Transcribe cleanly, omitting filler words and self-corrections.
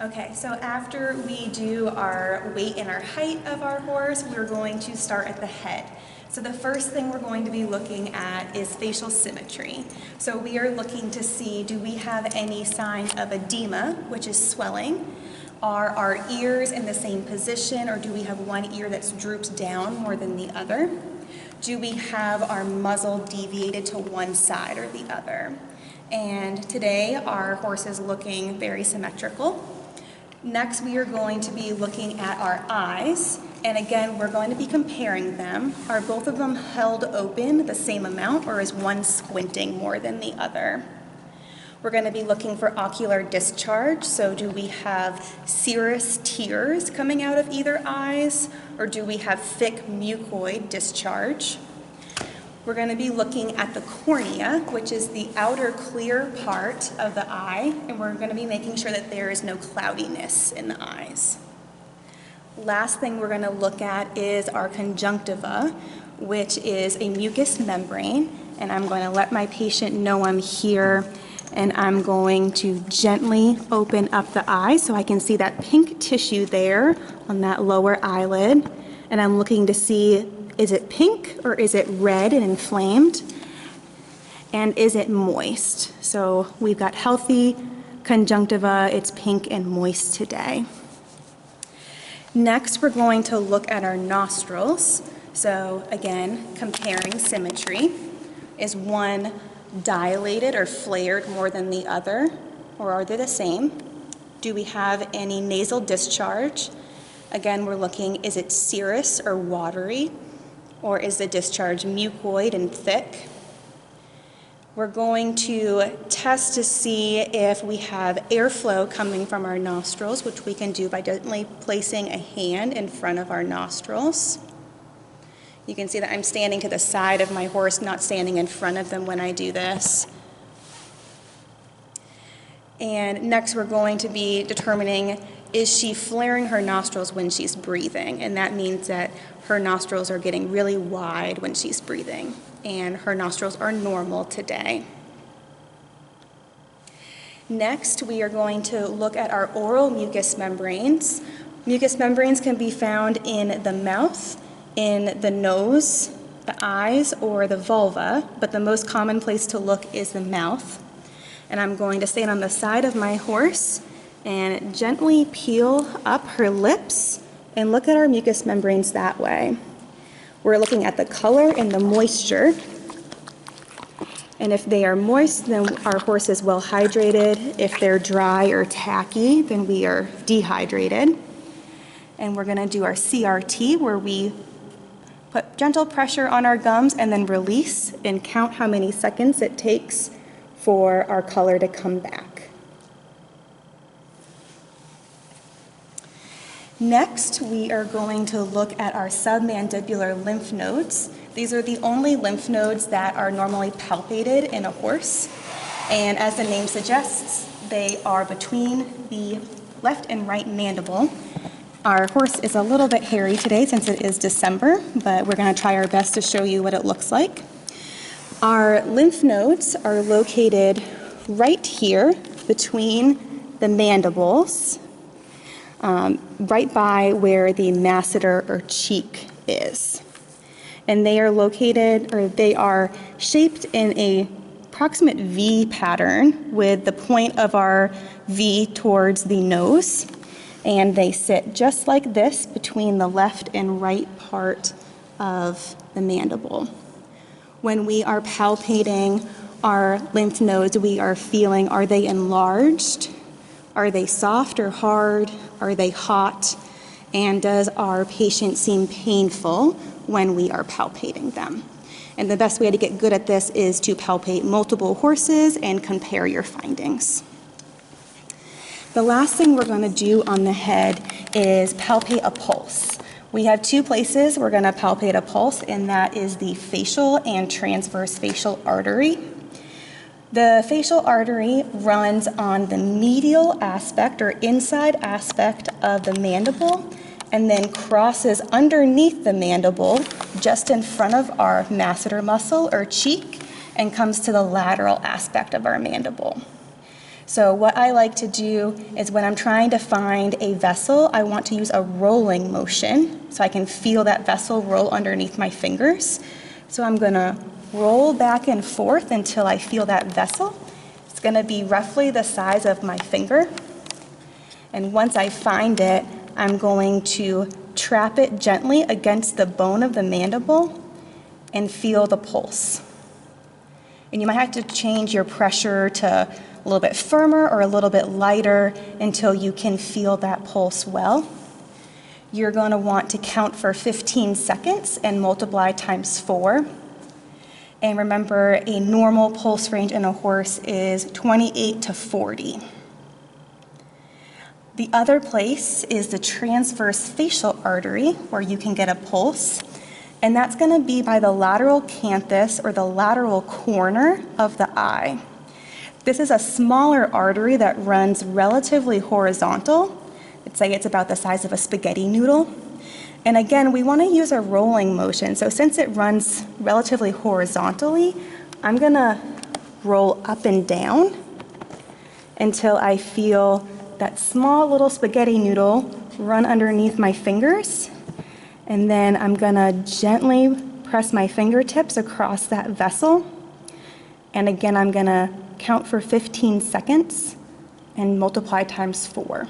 Okay, so after we do our weight and our height of our horse, we're going to start at the head. So the first thing we're going to be looking at is facial symmetry. So we are looking to see, do we have any sign of edema, which is swelling? Are our ears in the same position, or do we have one ear that's drooped down more than the other? Do we have our muzzle deviated to one side or the other? And today our horse is looking very symmetrical. Next, we are going to be looking at our eyes, and again, we're going to be comparing them. Are both of them held open the same amount, or is one squinting more than the other? We're going to be looking for ocular discharge, so do we have serous tears coming out of either eyes, or do we have thick mucoid discharge? We're going to be looking at the cornea, which is the outer clear part of the eye, and we're going to be making sure that there is no cloudiness in the eyes. Last thing we're going to look at is our conjunctiva, which is a mucous membrane, and I'm going to let my patient know I'm here, and I'm going to gently open up the eye so I can see that pink tissue there on that lower eyelid, and I'm looking to see, is it pink or is it red and inflamed? And is it moist? So we've got healthy conjunctiva, it's pink and moist today. Next, we're going to look at our nostrils. So again, comparing symmetry. Is one dilated or flared more than the other, or are they the same? Do we have any nasal discharge? Again, we're looking, is it serous or watery? Or is the discharge mucoid and thick? We're going to test to see if we have airflow coming from our nostrils, which we can do by gently placing a hand in front of our nostrils. You can see that I'm standing to the side of my horse, not standing in front of them when I do this. And next we're going to be determining, is she flaring her nostrils when she's breathing? And that means that her nostrils are getting really wide when she's breathing, and her nostrils are normal today. Next, we are going to look at our oral mucous membranes. Mucous membranes can be found in the mouth, in the nose, the eyes, or the vulva, but the most common place to look is the mouth. And I'm going to stand on the side of my horse and gently peel up her lips and look at our mucous membranes that way. We're looking at the color and the moisture. And if they are moist, then our horse is well hydrated. If they're dry or tacky, then we are dehydrated. And we're gonna do our CRT, where we put gentle pressure on our gums and then release and count how many seconds it takes for our color to come back. Next, we are going to look at our submandibular lymph nodes. These are the only lymph nodes that are normally palpated in a horse. And as the name suggests, they are between the left and right mandible. Our horse is a little bit hairy today since it is December, but we're going to try our best to show you what it looks like. Our lymph nodes are located right here between the mandibles, right by where the masseter or cheek is. And they are located, or they are shaped in a approximate V pattern with the point of our V towards the nose. And they sit just like this between the left and right part of the mandible. When we are palpating our lymph nodes, we are feeling, are they enlarged? Are they soft or hard? Are they hot? And does our patient seem painful when we are palpating them? And the best way to get good at this is to palpate multiple horses and compare your findings. The last thing we're going to do on the head is palpate a pulse. We have two places we're going to palpate a pulse, and that is the facial and transverse facial artery. The facial artery runs on the medial aspect or inside aspect of the mandible and then crosses underneath the mandible just in front of our masseter muscle or cheek and comes to the lateral aspect of our mandible. So what I like to do is when I'm trying to find a vessel, I want to use a rolling motion so I can feel that vessel roll underneath my fingers. So I'm gonna roll back and forth until I feel that vessel. It's gonna be roughly the size of my finger. And once I find it, I'm going to trap it gently against the bone of the mandible and feel the pulse. And you might have to change your pressure to a little bit firmer or a little bit lighter until you can feel that pulse well. You're going to want to count for 15 seconds and multiply times 4. And remember, a normal pulse range in a horse is 28 to 40. The other place is the transverse facial artery, where you can get a pulse. And that's going to be by the lateral canthus or the lateral corner of the eye. This is a smaller artery that runs relatively horizontal. I'd say it's about the size of a spaghetti noodle. And again, we want to use a rolling motion. So since it runs relatively horizontally, I'm going to roll up and down until I feel that small little spaghetti noodle run underneath my fingers. And then I'm going to gently press my fingertips across that vessel. And again, I'm going to count for 15 seconds and multiply times 4.